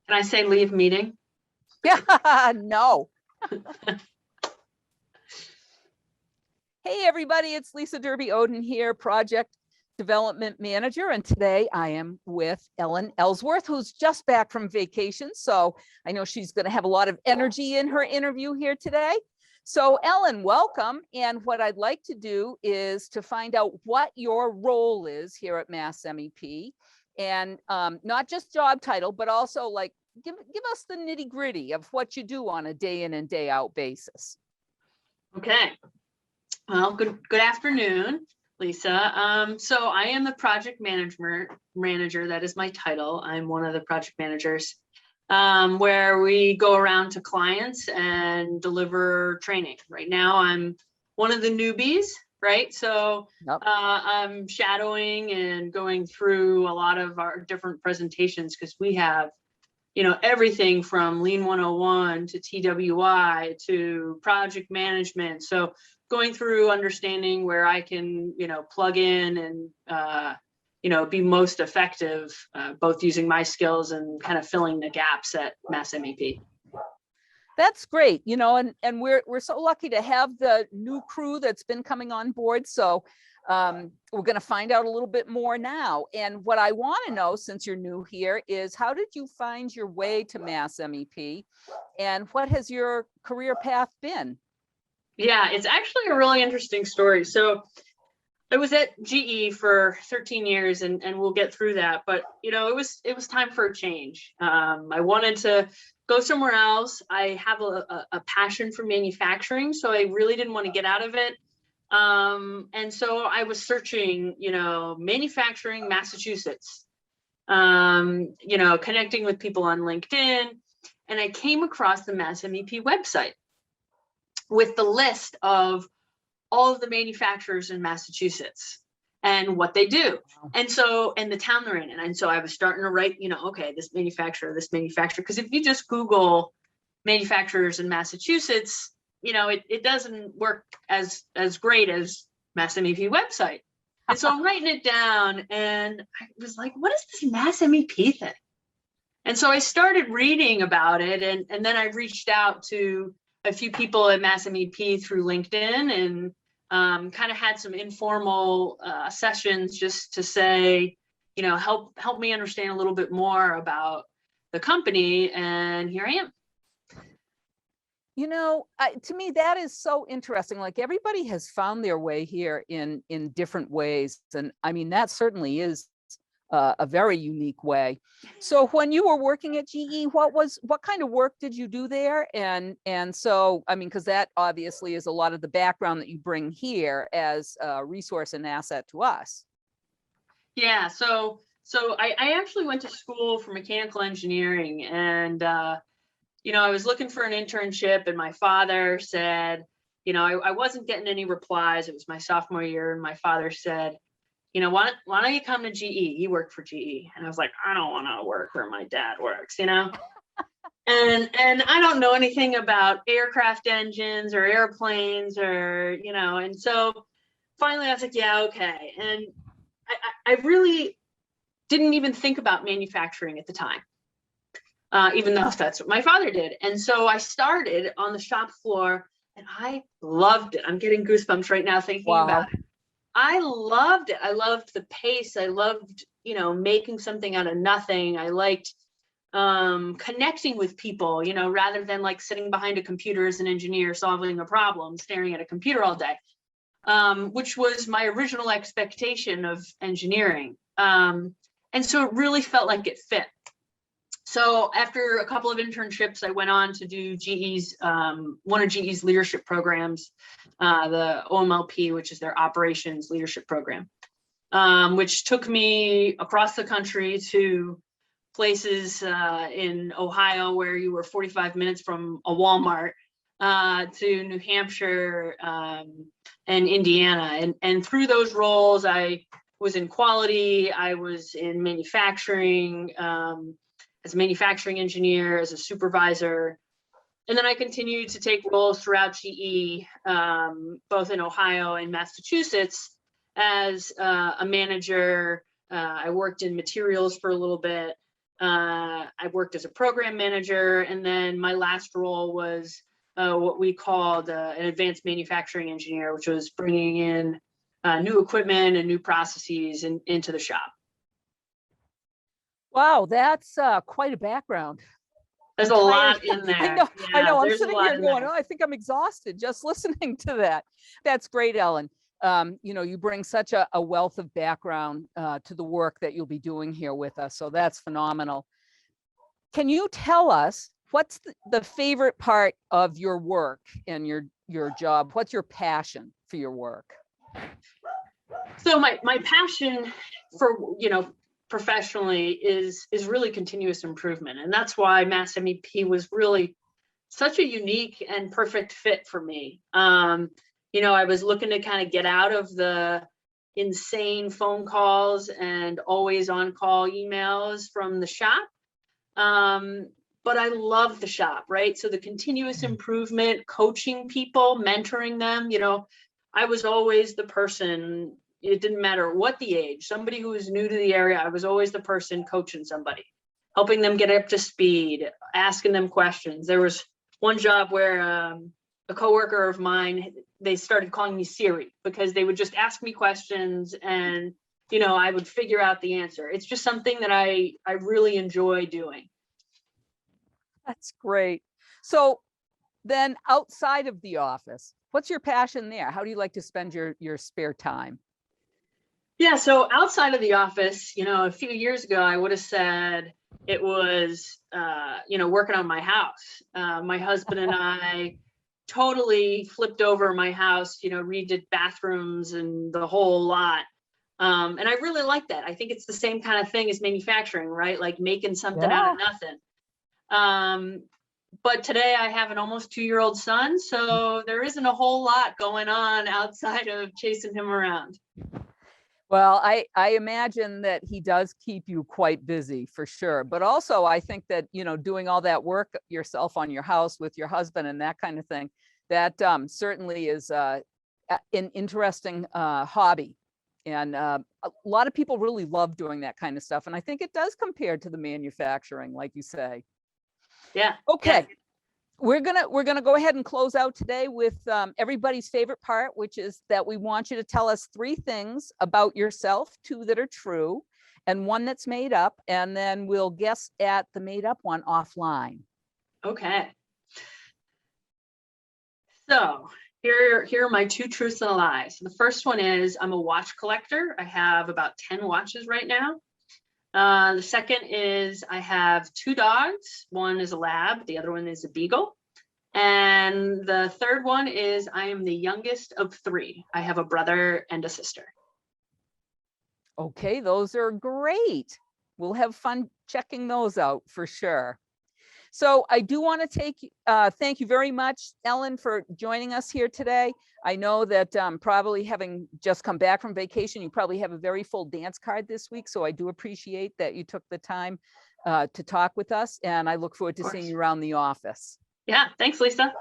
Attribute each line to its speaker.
Speaker 1: Can I say leave meeting?
Speaker 2: Yeah, no. Hey, everybody, it's Lisa Derby Oden here, Project Development Manager. And today I am with Ellen Ellsworth, who's just back from vacation. So I know she's going to have a lot of energy in her interview here today. So Ellen, welcome. And what I'd like to do is to find out what your role is here at MassMEP, and not just job title, but also like give us the nitty gritty of what you do on a day in and day out basis.
Speaker 1: Okay. Well, good afternoon, Lisa. So I am the project manager. That is my title. I'm one of the project managers, where we go around to clients and deliver training. Right now, I'm one of the newbies, right? So
Speaker 2: Yep.
Speaker 1: I'm shadowing and going through a lot of our different presentations because we have, everything from Lean 101 to TWI to project management. So going through understanding where I can, plug in and, be most effective, both using my skills and kind of filling the gaps at MassMEP.
Speaker 2: That's great, and we're so lucky to have the new crew that's been coming on board. So we're going to find out a little bit more now. And what I want to know, since you're new here, is how did you find your way to MassMEP, and what has your career path been?
Speaker 1: Yeah, it's actually a really interesting story. So I was at GE for 13 years and we'll get through that. But, it was time for a change. I wanted to go somewhere else. I have a passion for manufacturing, so I really didn't want to get out of it. And so I was searching, manufacturing Massachusetts, connecting with people on LinkedIn. And I came across the MassMEP website with the list of all of the manufacturers in Massachusetts and what they do. And the town they're in. And so I was starting to write, okay, this manufacturer. Because if you just Google manufacturers in Massachusetts, it doesn't work as great as MassMEP website. And so I'm writing it down and I was like, what is this MassMEP thing? And so I started reading about it. And then I reached out to a few people at MassMEP through LinkedIn and kind of had some informal sessions just to say, help me understand a little bit more about the company. And here I am.
Speaker 2: To me, that is so interesting. Like, everybody has found their way here in different ways. And I mean, that certainly is a very unique way. So when you were working at GE, what kind of work did you do there? And so, I mean, because that obviously is a lot of the background that you bring here as a resource and asset to us.
Speaker 1: Yeah, so I actually went to school for mechanical engineering, and I was looking for an internship, and my father said, I wasn't getting any replies. It was my sophomore year, and my father said, why don't you come to GE? He worked for GE. And I was like, I don't want to work where my dad works, and I don't know anything about aircraft engines or airplanes or, and so finally I was like, yeah, okay. And I really didn't even think about manufacturing at the time, even though that's what my father did. And so I started on the shop floor and I loved it. I'm getting goosebumps right now thinking about it. I loved it. I loved the pace. I loved, making something out of nothing. I liked connecting with people, rather than like sitting behind a computer as an engineer solving a problem, staring at a computer all day, which was my original expectation of engineering. And so it really felt like it fit. So after a couple of internships, I went on to do one of GE's leadership programs, the OMLP, which is their operations leadership program, which took me across the country to places in Ohio where you were 45 minutes from a Walmart, to New Hampshire and Indiana. And through those roles, I was in quality, I was in manufacturing, as a manufacturing engineer, as a supervisor. And then I continued to take roles throughout GE, both in Ohio and Massachusetts, as a manager. I worked in materials for a little bit. I worked as a program manager, and then my last role was what we called an advanced manufacturing engineer, which was bringing in new equipment and new processes into the shop.
Speaker 2: Wow, that's quite a background.
Speaker 1: There's a
Speaker 2: I'm
Speaker 1: lot
Speaker 2: tired.
Speaker 1: in there.
Speaker 2: I know.
Speaker 1: Yeah,
Speaker 2: I'm
Speaker 1: there's a
Speaker 2: sitting
Speaker 1: lot
Speaker 2: here
Speaker 1: in
Speaker 2: going,
Speaker 1: there.
Speaker 2: oh, I think I'm exhausted just listening to that. That's great, Ellen. You know, you bring such a wealth of background to the work that you'll be doing here with us. So that's phenomenal. Can you tell us what's the favorite part of your work and your job? What's your passion for your work?
Speaker 1: So my passion for, professionally is really continuous improvement. And that's why MassMEP was really such a unique and perfect fit for me. I was looking to kind of get out of the insane phone calls and always on call emails from the shop. But I love the shop, right? So the continuous improvement, coaching people, mentoring them, I was always the person. It didn't matter what the age, somebody who was new to the area, I was always the person coaching somebody, helping them get up to speed, asking them questions. There was one job where a coworker of mine, they started calling me Siri because they would just ask me questions and, I would figure out the answer. It's just something that I really enjoy doing.
Speaker 2: That's great. So then outside of the office, what's your passion there? How do you like to spend your spare time?
Speaker 1: Yeah, so outside of the office, a few years ago, I would have said it was, working on my house. My husband and I totally flipped over my house, redid bathrooms and the whole lot. And I really like that. I think it's the same kind of thing as manufacturing, right? Like making something out of nothing. But today I have an almost 2-year-old son, so there isn't a whole lot going on outside of chasing him around.
Speaker 2: Well, I imagine that he does keep you quite busy for sure. But also I think that, doing all that work yourself on your house with your husband and that kind of thing, that certainly is an interesting hobby. And a lot of people really love doing that kind of stuff. And I think it does compare to the manufacturing, like you say.
Speaker 1: Yeah.
Speaker 2: Okay.
Speaker 1: Yeah.
Speaker 2: We're gonna go ahead and close out today with everybody's favorite part, which is that we want you to tell us 3 things about yourself, 2 that are true, and 1 that's made up, and then we'll guess at the made up one offline.
Speaker 1: Okay. So here are my 2 truths and a lie. So the first one is I'm a watch collector. I have about 10 watches right now. The second is I have 2 dogs. One is a lab, the other one is a beagle. And the third one is I am the youngest of 3. I have a brother and a sister.
Speaker 2: Okay, those are great. We'll have fun checking those out for sure. So I do want to thank you very much, Ellen, for joining us here today. I know that probably having just come back from vacation, you probably have a very full dance card this week. So I do appreciate that you took the time to talk with us, and I look forward to seeing you around the office.
Speaker 1: Yeah, thanks, Lisa.